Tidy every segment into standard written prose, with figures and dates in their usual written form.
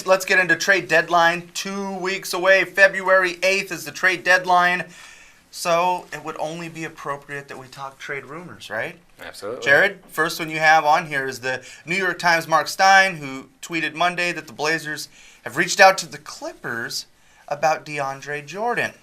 Let's get into trade deadline. 2 weeks away. February 8th is the trade deadline. So it would only be appropriate that we talk trade rumors, right? Absolutely. Jared, first one you have on here is the New York Times' Mark Stein, who tweeted Monday that the Blazers have reached out to the Clippers about DeAndre Jordan.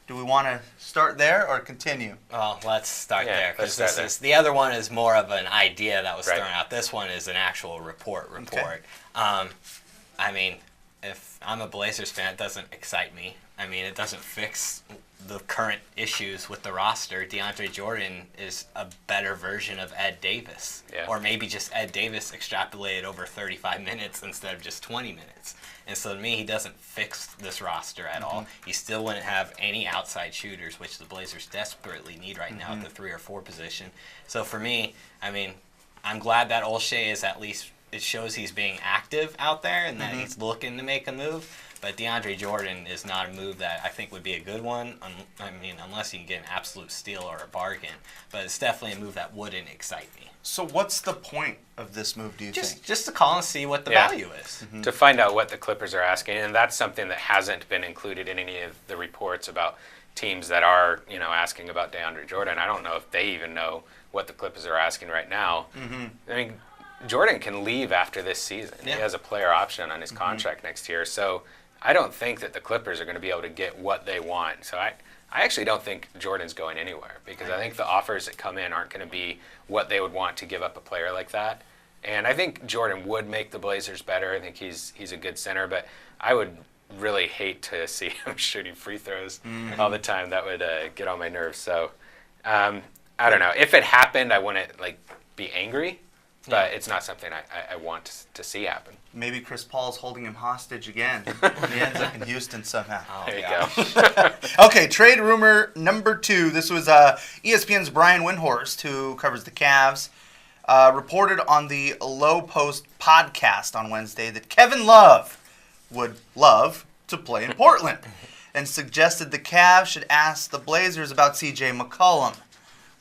Do we want to start there or continue? Well, let's start there, because the other one is more of an idea that was thrown out. This one is an actual report. Okay. I mean, if I'm a Blazers fan, it doesn't excite me. I mean, it doesn't fix the current issues with the roster. DeAndre Jordan is a better version of Ed Davis. Yeah. Or maybe just Ed Davis extrapolated over 35 minutes instead of just 20 minutes. And so to me, he doesn't fix this roster at all. He still wouldn't have any outside shooters, which the Blazers desperately need right now at the 3 or 4 position. So for me, I mean, I'm glad that Olshey is at least, it shows he's being active out there and that he's looking to make a move. But DeAndre Jordan is not a move that I think would be a good one. I mean, unless you can get an absolute steal or a bargain. But it's definitely a move that wouldn't excite me. So what's the point of this move, do you think? Just to call and see what the value is. To find out what the Clippers are asking. And that's something that hasn't been included in any of the reports about teams that are, asking about DeAndre Jordan. I don't know if they even know what the Clippers are asking right now. I mean, Jordan can leave after this season. Yeah. He has a player option on his contract next year. So I don't think that the Clippers are going to be able to get what they want. So I actually don't think Jordan's going anywhere, because I think the offers that come in aren't going to be what they would want to give up a player like that. And I think Jordan would make the Blazers better. I think he's a good center, but I would really hate to see him shooting free throws all the time. That would get on my nerves. So I don't know. If it happened, I wouldn't be angry. But it's not something I want to see happen. Maybe Chris Paul's holding him hostage again. He ends up in Houston somehow. There you go. Okay, trade rumor number 2. This was ESPN's Brian Windhorst, who covers the Cavs, reported on the Low Post podcast on Wednesday that Kevin Love would love to play in Portland and suggested the Cavs should ask the Blazers about C.J. McCollum.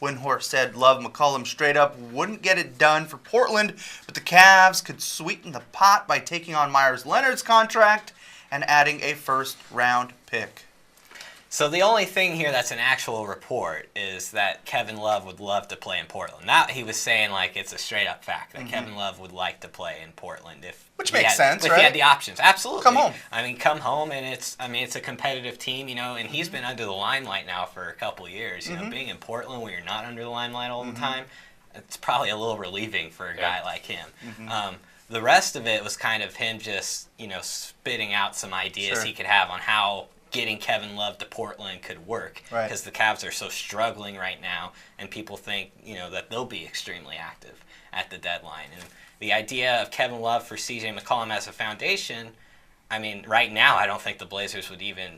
Windhorst said Love McCollum straight up wouldn't get it done for Portland, but the Cavs could sweeten the pot by taking on Myers Leonard's contract and adding a first-round pick. So the only thing here that's an actual report is that Kevin Love would love to play in Portland. Now he was saying it's a straight-up fact that Kevin Love would like to play in Portland which makes sense, right? If he had the options, absolutely. Come home. I mean, come home, and it's a competitive team, and he's been under the limelight now for a couple of years. You know, being in Portland where you're not under the limelight all the time, it's probably a little relieving for a guy like him. The rest of it was kind of him just, spitting out some ideas he could have on how getting Kevin Love to Portland could work, because the Cavs are so struggling right now, and people think that they'll be extremely active at the deadline. And the idea of Kevin Love for C.J. McCollum as a foundation, I mean, right now I don't think the Blazers would even,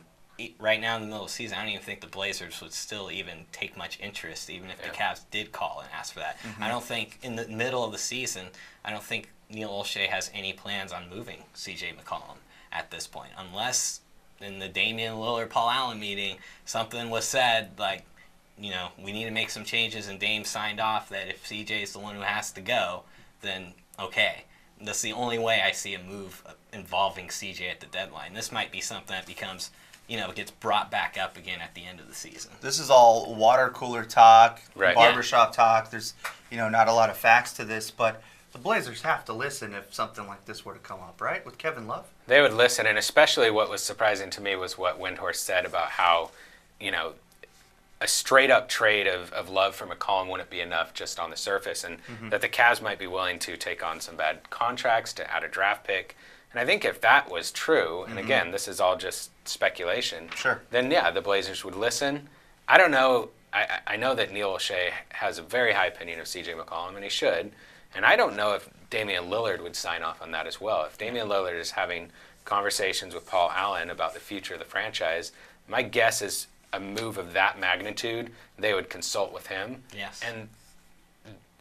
right now in the middle of the season, I don't even think the Blazers would still even take much interest, even if the Cavs did call and ask for that. I don't think in the middle of the season, I don't think Neil Olshey has any plans on moving C.J. McCollum at this point, unless in the Damian Lillard, Paul Allen meeting, something was said we need to make some changes, and Dame signed off that if CJ is the one who has to go, then okay. That's the only way I see a move involving CJ at the deadline. This might be something that becomes, gets brought back up again at the end of the season. This is all water cooler talk, barbershop talk. There's, not a lot of facts to this, but the Blazers have to listen if something like this were to come up, right, with Kevin Love? They would listen, and especially what was surprising to me was what Windhorst said about how, a straight-up trade of Love for McCollum wouldn't be enough just on the surface, and that the Cavs might be willing to take on some bad contracts to add a draft pick. And I think if that was true, and again, this is all just speculation, then the Blazers would listen. I don't know. I know that Neil Olshey has a very high opinion of C.J. McCollum, and he should. And I don't know if Damian Lillard would sign off on that as well. If Damian Lillard is having conversations with Paul Allen about the future of the franchise, my guess is a move of that magnitude, they would consult with him. Yes. And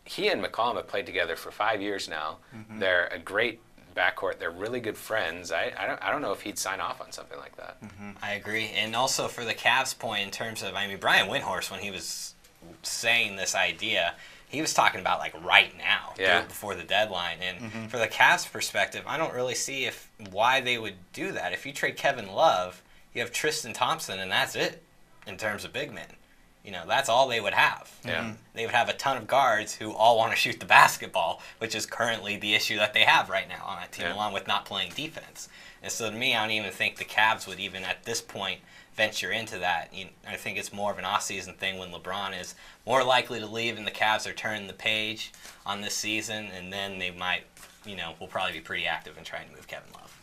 he and McCollum have played together for 5 years now. They're a great backcourt. They're really good friends. I don't know if he'd sign off on something like that. I agree. And also for the Cavs' point in terms of, Brian Windhorst, when he was saying this idea, he was talking about right now, before the deadline. And for the Cavs' perspective, I don't really see if why they would do that. If you trade Kevin Love, you have Tristan Thompson, and that's it in terms of big men. That's all they would have. Yeah. They would have a ton of guards who all want to shoot the basketball, which is currently the issue that they have right now on that team, along with not playing defense. And so to me, I don't even think the Cavs would even at this point venture into that. I think it's more of an off-season thing when LeBron is more likely to leave and the Cavs are turning the page on this season, and then they might, will probably be pretty active in trying to move Kevin Love.